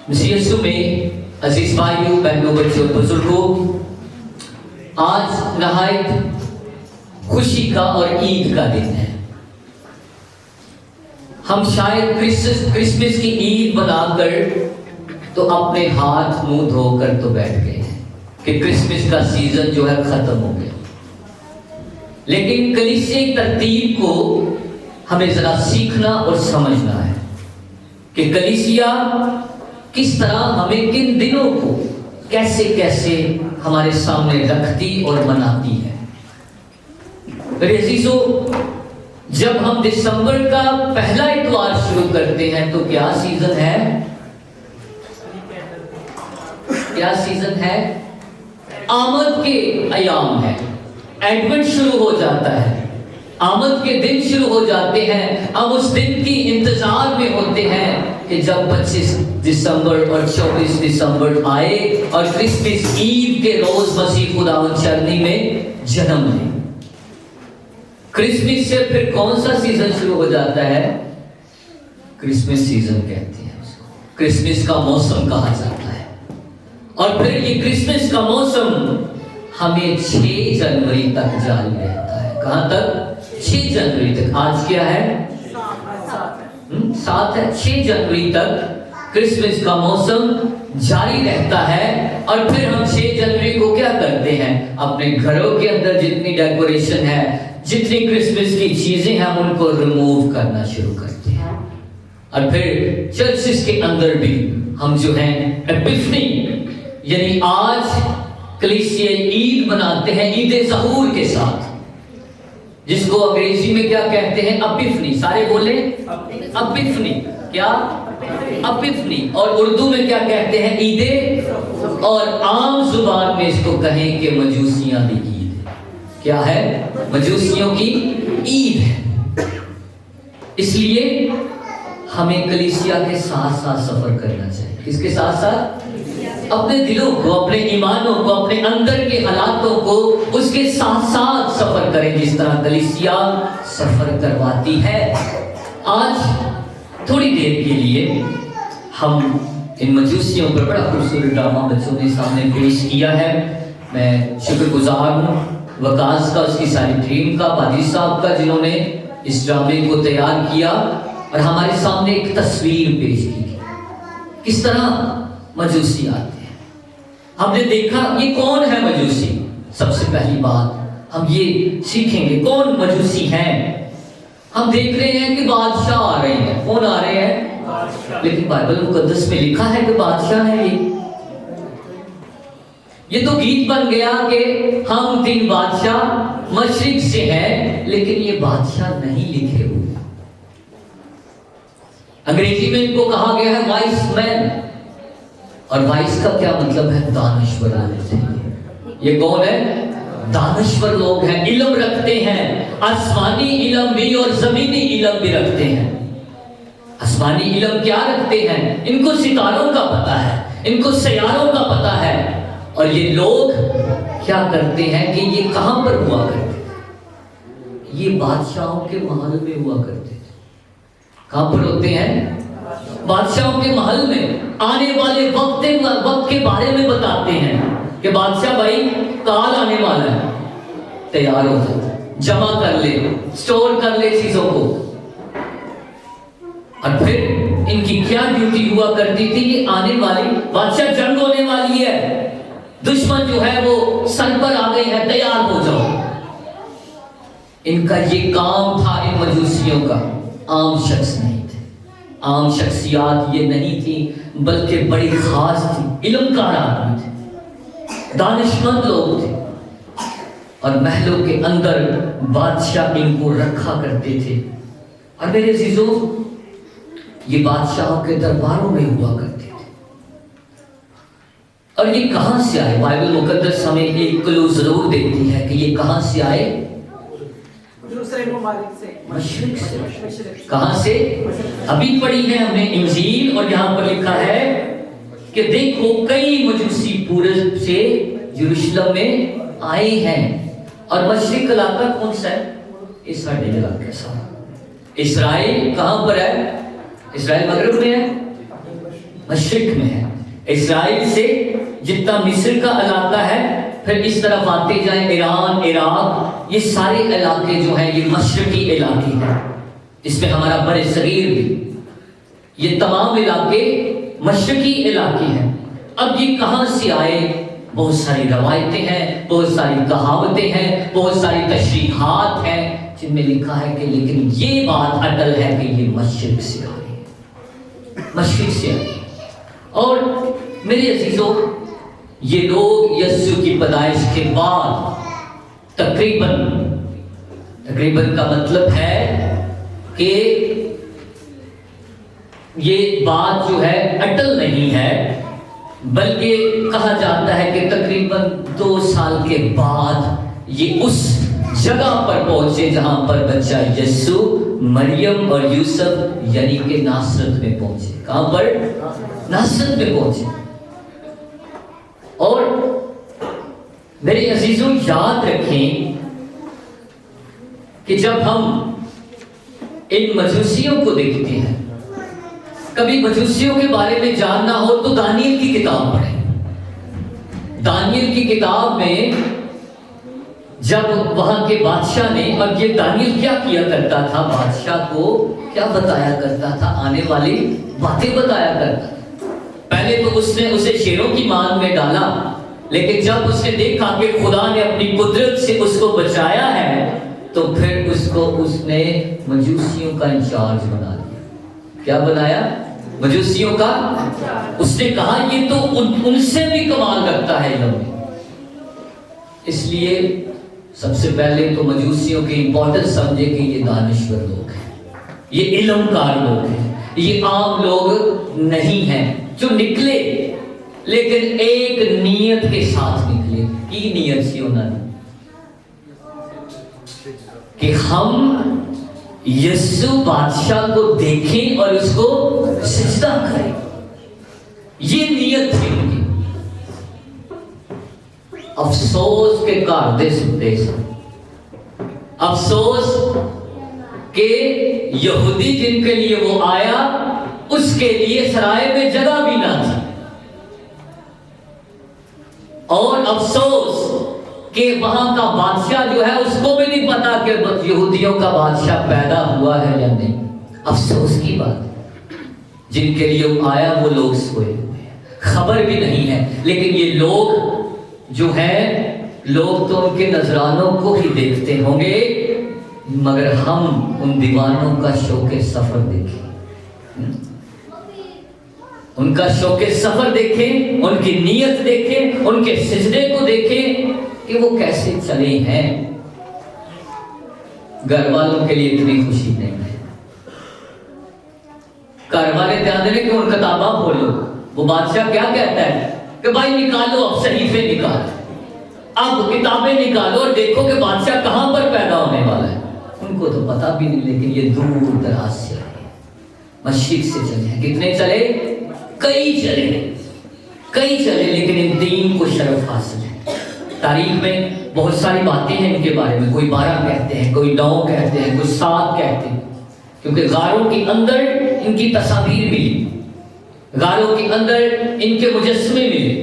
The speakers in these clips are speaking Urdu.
مسیح یسوع میں عزیز بھائیوں بہنوں بچوں بزرگوں، آج نہایت خوشی کا اور عید کا دن ہے۔ ہم شاید کرسمس کی عید بنا کر تو اپنے ہاتھ منہ دھو کر تو بیٹھ گئے ہیں کہ کرسمس کا سیزن جو ہے ختم ہو گیا، لیکن کلیسیائی ترتیب کو ہمیں ذرا سیکھنا اور سمجھنا ہے کہ کلیسیا کس طرح ہمیں کن دنوں کو کیسے کیسے ہمارے سامنے رکھتی اور مناتی ہے۔ میرے عزیزو، جب ہم دسمبر کا پہلا اتوار شروع کرتے ہیں تو کیا سیزن ہے؟ کیا سیزن ہے؟ آمد کے ایام ہے، ایڈونٹ شروع ہو جاتا ہے، آمد کے دن شروع ہو جاتے ہیں۔ ہم اس دن کی انتظار میں ہوتے ہیں کہ جب 25 دسمبر اور 24 دسمبر آئے اور کرسمس عید کے روز مسیح خداوند چرنی میں جنم لے۔ کرسمس سے پھر کون سا سیزن شروع ہو جاتا ہے؟ کرسمس سیزن کہتے ہیں اس کو، کرسمس کا موسم کہا جاتا ہے۔ اور پھر یہ کرسمس کا موسم ہمیں 6 جنوری تک جاری رہتا ہے۔ کہاں تک؟ 6 جنوری تک۔ آج کیا ہے؟ 7 ہے۔ 6 جنوری تک کرسمس کا موسم جاری رہتا ہے۔ اور پھر ہم 6 جنوری کو کیا کرتے ہیں؟ اپنے گھروں کے اندر جتنی ڈیکوریشن ہے، جتنی کرسمس کی چیزیں ہیں، ہم ان کو ریموو کرنا شروع کرتے ہیں۔ اور پھر چرچز کے اندر بھی ہم جو ہیں ایپیفنی، یعنی آج کلیسیائی عید مناتے ہیں عید ظہور کے ساتھ، جس کو انگریزی میں کیا کہتے ہیں؟ اپیفنی۔ سارے بولیں اپیفنی۔ کیا؟ اپیفنی۔ اور اردو میں کیا کہتے ہیں؟ عید، اور عام زبان میں اس کو کہیں کہ مجوسیاں دی عید۔ کیا ہے؟ مجوسیوں کی عید ہے۔ اس لیے ہمیں کلیسیا کے ساتھ ساتھ سفر کرنا چاہیے۔ کس کے ساتھ ساتھ؟ اپنے دلوں کو، اپنے ایمانوں کو، اپنے اندر کے حالاتوں کو اس کے ساتھ ساتھ سفر کریں، جس طرح کلیسیا سفر کرواتی ہے۔ آج تھوڑی دیر کے لیے ہم ان مجوسیوں پر بڑا خوبصورت ڈرامہ بچوں نے سامنے پیش کیا ہے۔ میں شکر گزار ہوں وکاس کا، اس کی ساری ٹیم کا، پادری صاحب کا، جنہوں نے اس ڈرامے کو تیار کیا اور ہمارے سامنے ایک تصویر پیش کی کس طرح مجوسی آتے ہیں۔ ہم نے دیکھا یہ کون ہے مجوسی۔ سب سے پہلی بات ہم یہ سیکھیں گے کون مجوسی ہیں۔ ہم دیکھ رہے ہیں کہ بادشاہ آ رہے ہیں۔ کون آ رہے ہیں؟ لیکن بائبل مقدس میں لکھا ہے کہ بادشاہ ہے۔ یہ تو گیت بن گیا کہ ہم 3 بادشاہ مشرق سے ہیں، لیکن یہ بادشاہ نہیں لکھے ہوئے۔ انگریزی میں ان کو کہا گیا ہے وائس مین، اور وائس کا کیا مطلب ہے؟ دانشور ہونے چاہیے۔ یہ کون ہے؟ دانشور لوگ ہیں، علم رکھتے ہیں، آسمانی علم بھی اور زمینی علم بھی رکھتے ہیں۔ آسمانی علم کیا رکھتے ہیں؟ ان کو ستاروں کا پتہ ہے، ان کو سیاروں کا پتہ ہے۔ اور یہ لوگ کیا کرتے ہیں کہ یہ کہاں پر ہوا کرتے تھے؟ یہ بادشاہوں کے محل میں ہوا کرتے تھے۔ کہاں پر ہوتے ہیں؟ بادشاہوں کے محل میں۔ آنے والے وقت کے بارے میں بتاتے ہیں کہ بادشاہ بھائی کال آنے والا ہے، تیار ہو جائے، جمع کر لے، سٹور کر لے چیزوں کو۔ اور پھر ان کی کیا ڈیوٹی ہوا کرتی تھی؟ یہ آنے والی بادشاہ، جنگ ہونے والی ہے، دشمن جو ہے وہ سر پر آ گئے ہیں، تیار ہو جاؤ۔ ان کا یہ کام تھا ان مجوسیوں کا۔ عام شخص نہیں تھے، عام شخصیات یہ نہیں تھی، بلکہ بڑی خاص تھی، علم کار آدمی تھے، دانشمند لوگ تھے۔ اور محلوں کے اندر بادشاہ ان کو رکھا کرتے تھے۔ اور میرے عزیزوں، یہ بادشاہوں کے درباروں میں ہوا کرتے تھے۔ اور یہ کہاں سے آئے؟ بائبل مقدس ہمیں ایک کلو ضرور دیتی ہے کہ یہ کہاں سے آئے؟ مشرق سے۔ کہاں سے؟ ابھی پڑھی ہے ہم نے انجیل، اور یہاں پر لکھا ہے کہ دیکھو کئی مجوسی پورب سے یروشلم میں آئے ہیں۔ اور مشرق علاقہ کون سا ہے؟ اس ساڈے علاقے سا۔ اسرائیل کہاں پر ہے؟ اسرائیل مغرب میں ہے، مشرق میں ہے. اسرائیل سے جتنا مصر کا علاقہ ہے، پھر اس طرف آتے جائیں ایران، عراق، یہ سارے علاقے جو ہیں یہ مشرقی علاقے ہیں. اس میں ہمارا بر صغیر بھی، یہ تمام علاقے مشرقی علاقے ہیں. اب یہ کہاں سے آئے؟ بہت ساری روایتیں ہیں، بہت ساری کہاوتیں ہیں، بہت ساری تشریحات ہیں جن میں لکھا ہے کہ لیکن یہ بات اٹل ہے کہ یہ مشرق سے آئے، مشرق سے آئے. اور میرے عزیزوں، یہ لوگ یسوع کی پیدائش کے بعد تقریباً کا مطلب ہے کہ یہ بات جو ہے اٹل نہیں ہے، بلکہ کہا جاتا ہے کہ تقریباً 2 سال کے بعد یہ اس جگہ پر پہنچے جہاں پر بچہ یسوع مریم اور یوسف یعنی کہ ناصرت میں پہنچے. کہاں پر؟ ناصرت میں پہنچے. اور میرے عزیزوں یاد رکھیں کہ جب ہم ان مجوسیوں کو دیکھتے ہیں، کبھی مجوسیوں کے بارے میں جاننا ہو تو دانیل کی کتاب پڑھیں. دانیل کی کتاب میں جب وہاں کے بادشاہ نے، اور یہ دانیل کیا کیا کرتا تھا، بادشاہ کو کیا بتایا کرتا تھا؟ آنے والی باتیں بتایا کرتا تھا. پہلے تو اس نے اسے شیروں کی مان میں ڈالا، لیکن جب اس نے دیکھا کہ خدا نے اپنی قدرت سے اس کو بچایا ہے تو پھر اس نے مجوسیوں کا انچارج بنا دیا. کیا بنایا؟ مجوسیوں کا. اس نے کہا یہ تو ان سے بھی کمال رکھتا ہے علم میں. اس لیے سب سے پہلے تو مجوسیوں کی امپورٹنس سمجھے کہ یہ دانشور لوگ ہیں، یہ علم کار لوگ ہیں، یہ عام لوگ نہیں ہیں جو نکلے، لیکن ایک نیت کے ساتھ نکلے. کی نیت سی انہوں نے کہ ہم یسوع بادشاہ کو دیکھیں اور اس کو سجدہ کریں. یہ نیت تھی ان کی. افسوس کے کارتے سنتے سن، افسوس کہ یہودی جن کے لیے وہ آیا اس کے لیے سرائے میں جگہ بھی نہ تھی. اور افسوس کہ وہاں کا بادشاہ جو ہے اس کو بھی نہیں پتا کہ یہودیوں کا بادشاہ پیدا ہوا ہے یا نہیں. افسوس کی بات، جن کے لیے وہ آیا وہ لوگ سوئے ہوئے ہیں، خبر بھی نہیں ہے. لیکن یہ لوگ جو ہیں، لوگ تو ان کے نذرانوں کو ہی دیکھتے ہوں گے، مگر ہم ان دیوانوں کا شوق سفر دیکھیں، ان کا شوق سفر دیکھیں، ان کی نیت دیکھیں، ان کے سجدے کو دیکھیں کہ وہ کیسے چلے ہیں. گھر والوں کے لیے اتنی خوشی نہیں ہے. گھر والے دھیان دیں کہ ان کتاباں کھولو. وہ بادشاہ کیا کہتا ہے کہ بھائی نکالو، اب صحیفے نکالو، اب کتابیں نکالو اور دیکھو کہ بادشاہ کہاں پر پیدا ہونے والا ہے. ان کو تو پتا بھی نہیں، لیکن یہ دور دراز سے آئے، مشرق سے چلے ہیں. کتنے چلے؟ کئی چلے، لیکن ان 3 کو شرف حاصل ہے. تاریخ میں بہت ساری باتیں ہیں ان کے بارے میں. کوئی 12 کہتے ہیں، کوئی 9 کہتے ہیں، کوئی 7 کہتے ہیں، کیونکہ غاروں کے اندر ان کی تصاویر ملی، غاروں کے اندر ان کے مجسمے ملے.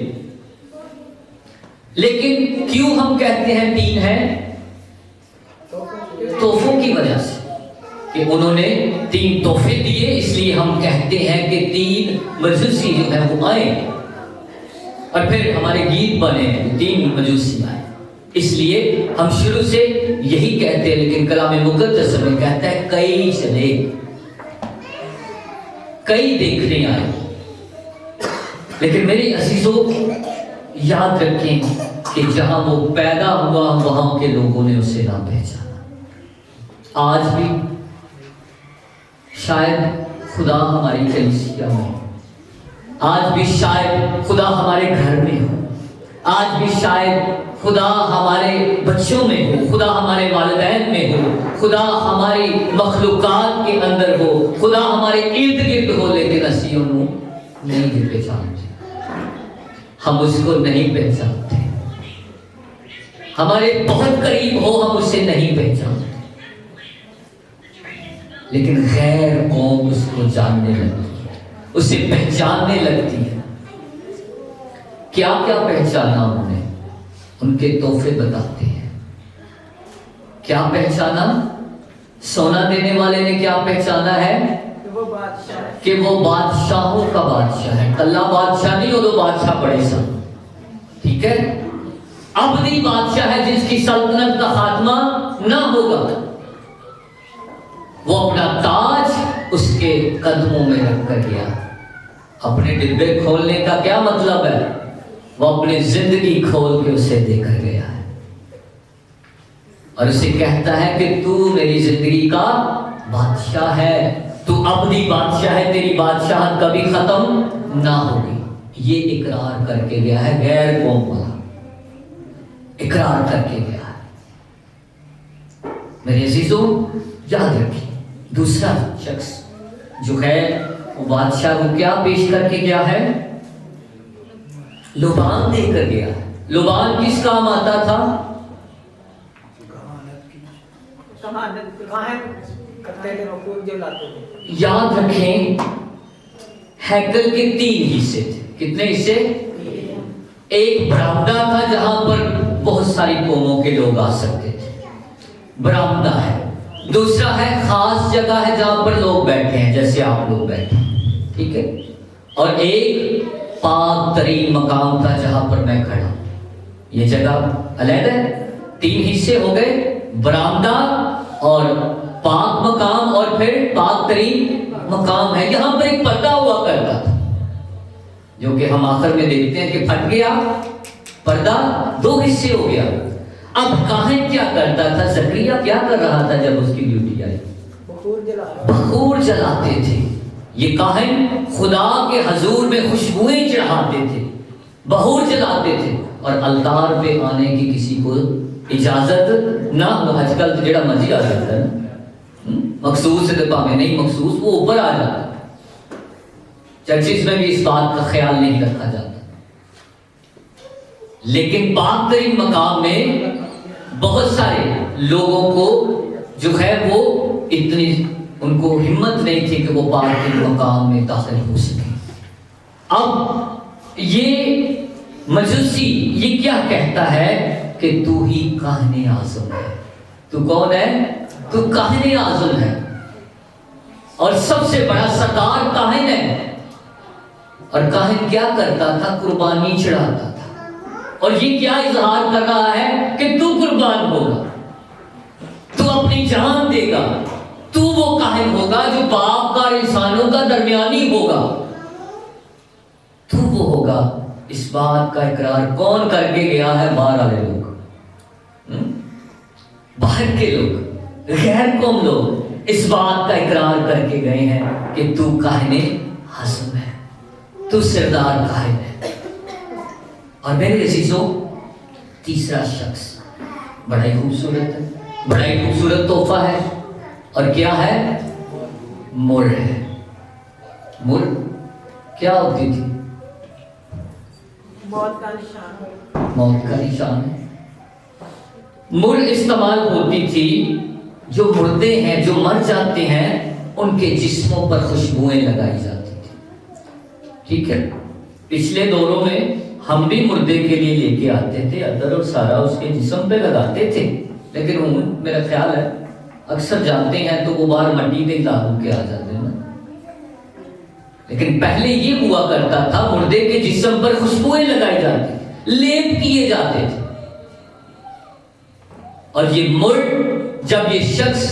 لیکن کیوں ہم کہتے ہیں 3 ہیں؟ تحفوں کی وجہ سے کہ انہوں نے 3 تحفے دیے، اس لیے ہم کہتے ہیں کہ 3 مجوسی جو ہے وہ آئے. اور پھر ہمارے گیت بنے ہیں 3 مجوسی آئے. اس لیے ہم شروع سے یہی کہتے ہیں، لیکن کلام مقدس میں کہتا ہے کئی چلے، کئی دیکھنے آئے. لیکن میرے عزیزوں یاد رکھیں کہ جہاں وہ پیدا ہوا وہاں کے لوگوں نے اسے نہ پہچانا. آج بھی شاید خدا ہماری کلیسیا میں، آج بھی شاید خدا ہمارے گھر میں ہو، آج بھی شاید خدا ہمارے بچوں میں ہو، خدا ہمارے والدین میں ہو، خدا ہماری مخلوقات کے اندر ہو، خدا ہمارے ارد گرد ہو، لیکن اسی انہوں نہیں پہچانتے. ہم اس کو نہیں پہچانتے. ہمارے بہت قریب ہو ہم اسے نہیں پہچانتے، لیکن غیر قوم اس کو جاننے لگتی ہے. اسے پہچاننے لگتی ہے۔ کیا کیا پہچانا انہوں نے؟ ان کے تحفے بتاتے ہیں۔ کیا پہچانا؟ سونا دینے والے نے کیا پہچانا ہے کہ وہ بادشاہوں کا بادشاہ ہے۔ کلہ بادشاہ نہیں، وہ تو بادشاہ بڑے سن، ٹھیک ہے، ابدی بادشاہ ہے جس کی سلطنت کا خاتمہ نہ ہوگا۔ وہ اپنا تاج اس کے قدموں میں رکھ کر گیا۔ اپنے ڈبے کھولنے کا کیا مطلب ہے؟ وہ اپنی زندگی کھول کے اسے دے کر گیا ہے اور اسے کہتا ہے کہ تو میری زندگی کا بادشاہ ہے، تو ابدی بادشاہ ہے، تیری بادشاہت کبھی ختم نہ ہوگی۔ یہ اقرار کر کے گیا ہے، غیر قوم والا اقرار کر کے گیا ہے۔ میرے عزیزوں یاد رکھیں، دوسرا شخص جو ہے وہ بادشاہ کو کیا پیش کر کے گیا ہے؟ لبان دے کر گیا ہے۔ لبان کس کام آتا تھا؟ یاد رکھیں، ہیکل کے 3 حصے تھے۔ کتنے حصے؟ ایک برآمدہ تھا جہاں پر بہت ساری قوموں کے لوگ آ سکتے تھے، برآمدہ ہے۔ دوسرا ہے خاص جگہ ہے جہاں پر لوگ بیٹھے ہیں، جیسے آپ لوگ بیٹھے ہیں، ٹھیک ہے، اور ایک پاک ترین مقام تھا جہاں پر میں کھڑا ہوں۔ یہ جگہ علیحدہ ہے۔ 3 حصے ہو گئے، برآمدہ اور پاک مقام، اور پھر پاک ترین مقام ہے۔ یہاں پر ایک پردہ ہوا کرتا تھا جو کہ ہم آخر میں دیکھتے ہیں کہ پھٹ گیا، پردہ 2 حصے ہو گیا۔ اب کاہن کیا کرتا تھا؟ زکریا کیا کر رہا تھا جب اس کی ڈیوٹی آئی؟ بخور جلاتے تھے۔ یہ کاہن خدا کے حضور میں خوشبوئیں چڑھاتے تھے، بخور جلاتے تھے، اور التار پہ آنے کی کسی کو اجازت نہ ہو۔ آج کل تو جڑا مرضی آ جاتا ہے، مخصوص دفعہ میں نہیں مخصوص، وہ اوپر آ جاتا ہے۔ چرچز میں بھی اس بات کا خیال نہیں رکھا جاتا، لیکن پاک ترین مقام میں بہت سارے لوگوں کو جو ہے وہ اتنی ان کو ہمت نہیں تھی کہ وہ پاک ترین مقام میں داخل ہو سکیں۔ اب یہ مجوسی یہ کیا کہتا ہے کہ تو ہی کاہن اعظم ہے۔ تو کون ہے؟ تو کاہن اعظم ہے، اور سب سے بڑا سردار کاہن ہے۔ اور کاہن کیا کرتا تھا؟ قربانی چڑھاتا تھا، اور یہ کیا اظہار کر رہا ہے کہ تو قربان ہوگا، تو اپنی جان دے گا، تو وہ کاہن ہوگا جو باپ کا اور انسانوں کا درمیانی ہوگا، تو وہ ہوگا۔ اس بات کا اقرار کون کر کے گیا ہے؟ باہر والے لوگ، باہر کے لوگ، غیر قوم لوگ اس بات کا اقرار کر کے گئے ہیں کہ تو کاہن اعظم ہے، تو سردار کاہن ہے۔ اور میرے عزیزوں تیسرا شخص بڑا ہی خوبصورت ہے، بڑا ہی خوبصورت تحفہ ہے، اور کیا ہے؟ مر ہے۔ مر کیا ہوتی تھی؟ موت کا نشان، موت کا نشان ہے۔ مر استعمال ہوتی تھی جو مردے ہیں، جو مر جاتے ہیں، ان کے جسموں پر خوشبوئیں لگائی جاتی تھی، ٹھیک ہے۔ پچھلے دوروں میں ہم بھی مردے کے لیے لے کے آتے تھے عطر اور سارا اس کے جسم پہ لگاتے تھے، لیکن میرا خیال ہے اکثر جانتے ہیں تو وہ باہر مٹی پہ لاگو کے آ جاتے ہیں نا۔ لیکن پہلے یہ ہوا کرتا تھا، مردے کے جسم پر خوشبوئیں لگائی جاتی، لیپ کیے جاتے تھے، اور یہ مرد جب یہ شخص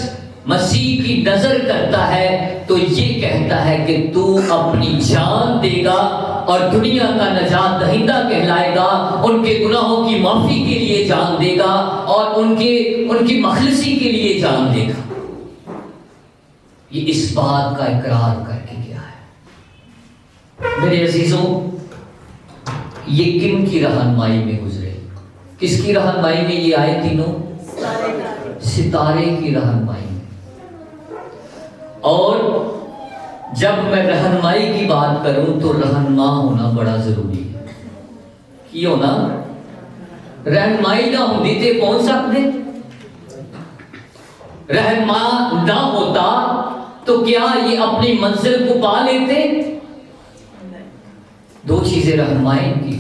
مسیح کی نظر کرتا ہے تو یہ کہتا ہے کہ تو اپنی جان دے گا اور دنیا کا نجات دہندہ کہلائے گا، ان کے گناہوں کی معافی کے لیے جان دے گا، اور ان کی مخلصی کے لیے جان دے گا۔ یہ اس بات کا اقرار کر کے گیا ہے۔ میرے عزیزوں یہ کن کی رہنمائی میں گزرے؟ کس کی رہنمائی میں یہ آئے تینوں؟ ستارے کی رہنمائی میں۔ اور جب میں رہنمائی کی بات کروں تو رہنما ہونا بڑا ضروری ہے۔ کی ہونا؟ رہنمائی نہ ہوتی تے پہنچ سکتے؟ رہنما نہ ہوتا تو کیا یہ اپنی منزل کو پا لیتے؟ دو چیزیں رہنمائی کی،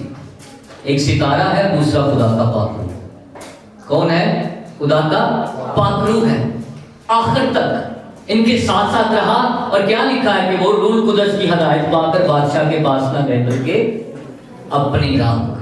ایک ستارہ ہے، دوسرا خدا کا پاکرو۔ کون ہے؟ خدا کا پاکرو ہے۔ آخر تک ان کے ساتھ ساتھ رہا، اور کیا لکھا ہے کہ وہ روح القدس کی ہدایت پا کر بادشاہ کے پاس نہ گئے بلکہ اپنی راہ